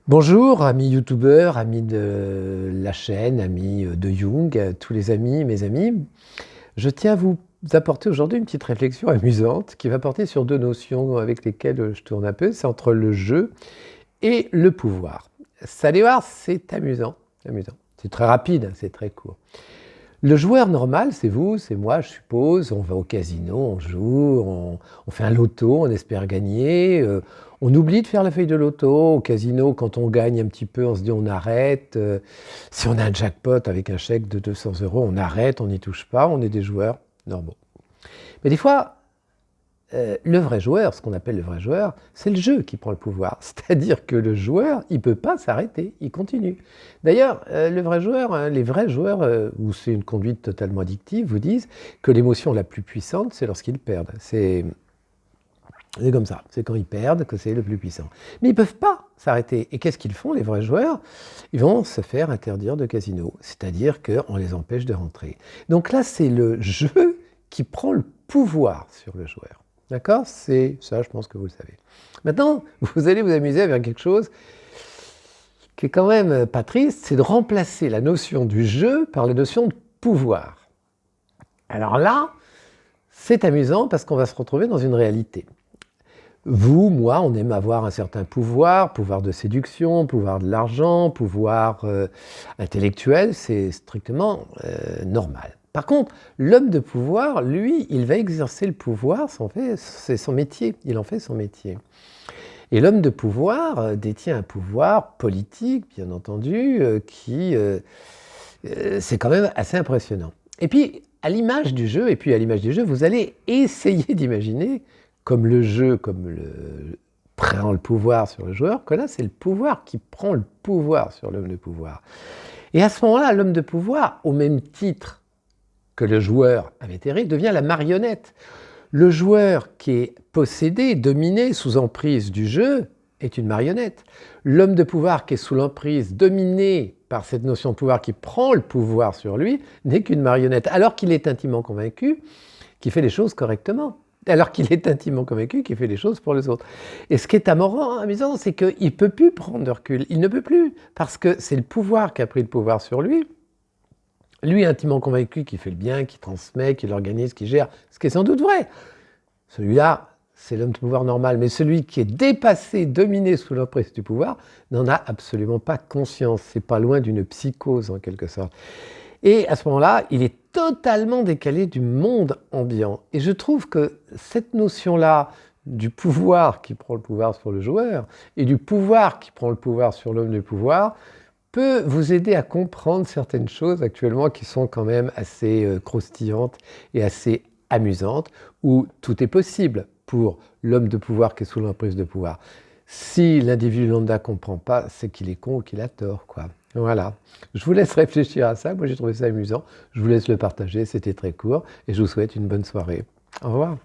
Bonjour, amis youtubeurs, amis de la chaîne, amis de Jung, tous les amis, mes amis. Je tiens à vous apporter aujourd'hui une petite réflexion amusante qui va porter sur deux notions avec lesquelles je tourne un peu. C'est entre le jeu et le pouvoir. Vous allez voir, c'est amusant. C'est très rapide, c'est très court. Le joueur normal, c'est vous, c'est moi, je suppose. On va au casino, on joue, on fait un loto, on espère gagner. On oublie de faire la feuille de loto. Au casino, quand on gagne un petit peu, on se dit on arrête. Si on a un jackpot avec un chèque de 200 €, on arrête, on n'y touche pas. On est des joueurs normaux. Mais des fois, le vrai joueur, ce qu'on appelle le vrai joueur, c'est le jeu qui prend le pouvoir. C'est-à-dire que le joueur, il ne peut pas s'arrêter, il continue. D'ailleurs, le vrai joueur, les vrais joueurs, où c'est une conduite totalement addictive, vous disent que l'émotion la plus puissante, c'est lorsqu'ils perdent. C'est comme ça, c'est quand ils perdent que c'est le plus puissant. Mais ils ne peuvent pas s'arrêter. Et qu'est-ce qu'ils font, les vrais joueurs? Ils vont se faire interdire de casino, c'est-à-dire qu'on les empêche de rentrer. Donc là, c'est le jeu qui prend le pouvoir sur le joueur. D'accord? C'est ça, je pense que vous le savez. Maintenant, vous allez vous amuser avec quelque chose qui est quand même pas triste, c'est de remplacer la notion du jeu par la notion de pouvoir. Alors là, c'est amusant parce qu'on va se retrouver dans une réalité. Vous, moi, on aime avoir un certain pouvoir, pouvoir de séduction, pouvoir de l'argent, pouvoir intellectuel, c'est strictement normal. Par contre, l'homme de pouvoir, lui, il va exercer le pouvoir, c'est son métier, il en fait son métier. Et l'homme de pouvoir détient un pouvoir politique, bien entendu, c'est quand même assez impressionnant. Et puis, à l'image du jeu, vous allez essayer d'imaginer, comme le jeu, prend le pouvoir sur le joueur, que là, c'est le pouvoir qui prend le pouvoir sur l'homme de pouvoir. Et à ce moment-là, l'homme de pouvoir, au même titre que le joueur invétéré, devient la marionnette. Le joueur qui est possédé, dominé, sous emprise du jeu, est une marionnette. L'homme de pouvoir qui est sous l'emprise, dominé par cette notion de pouvoir qui prend le pouvoir sur lui, n'est qu'une marionnette, alors qu'il est intimement convaincu qu'il fait les choses correctement. Alors qu'il est intimement convaincu qu'il fait les choses pour les autres. Et ce qui est amusant, c'est qu'il ne peut plus prendre de recul. Il ne peut plus, parce que c'est le pouvoir qui a pris le pouvoir sur lui. Lui, intimement convaincu qu'il fait le bien, qu'il transmet, qu'il organise, qu'il gère, ce qui est sans doute vrai. Celui-là, c'est l'homme de pouvoir normal. Mais celui qui est dépassé, dominé sous l'emprise du pouvoir, n'en a absolument pas conscience. C'est pas loin d'une psychose, en quelque sorte. Et à ce moment-là, il est totalement décalé du monde ambiant. Et je trouve que cette notion-là du pouvoir qui prend le pouvoir sur le joueur et du pouvoir qui prend le pouvoir sur l'homme du pouvoir peut vous aider à comprendre certaines choses actuellement qui sont quand même assez croustillantes et assez amusantes, où tout est possible pour l'homme de pouvoir qui est sous l'emprise de pouvoir. Si l'individu lambda ne comprend pas, c'est qu'il est con ou qu'il a tort, quoi. Voilà. Je vous laisse réfléchir à ça. Moi, j'ai trouvé ça amusant. Je vous laisse le partager. C'était très court et je vous souhaite une bonne soirée. Au revoir.